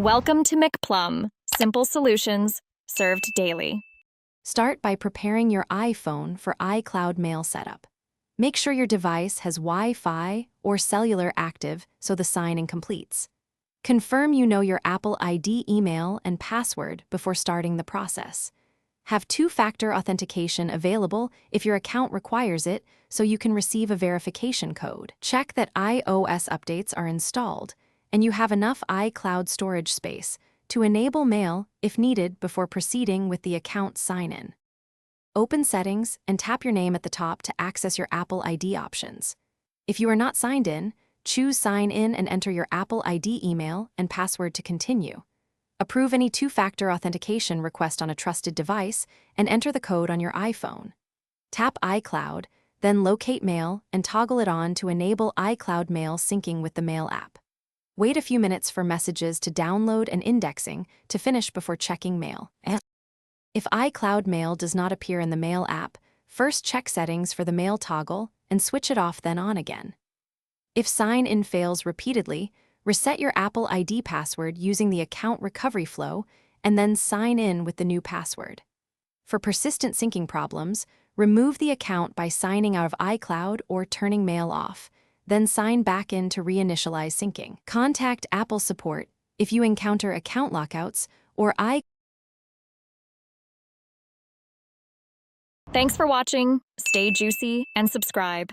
Welcome to McPlum, simple solutions served daily. Start by preparing your iPhone for iCloud mail setup. Make sure your device has Wi-Fi or cellular active so the sign-in completes. Confirm you know your Apple ID email and password before starting the process. Have two-factor authentication available if your account requires it so you can receive a verification code. Check that iOS updates are installed and you have enough iCloud storage space to enable mail if needed before proceeding with the account sign-in. Open Settings and tap your name at the top to access your Apple ID options. If you are not signed in, choose Sign In and enter your Apple ID email and password to continue. Approve any two-factor authentication request on a trusted device and enter the code on your iPhone. Tap iCloud, then locate Mail and toggle it on to enable iCloud Mail syncing with the Mail app. Wait a few minutes for messages to download and indexing to finish before checking Mail. If iCloud Mail does not appear in the Mail app, first check settings for the Mail toggle and switch it off then on again. If sign-in fails repeatedly, reset your Apple ID password using the account recovery flow and then sign in with the new password. For persistent syncing problems, remove the account by signing out of iCloud or turning Mail off, then sign back in to reinitialize syncing. Contact Apple support if you encounter account lockouts or Thanks for watching. Stay juicy and subscribe.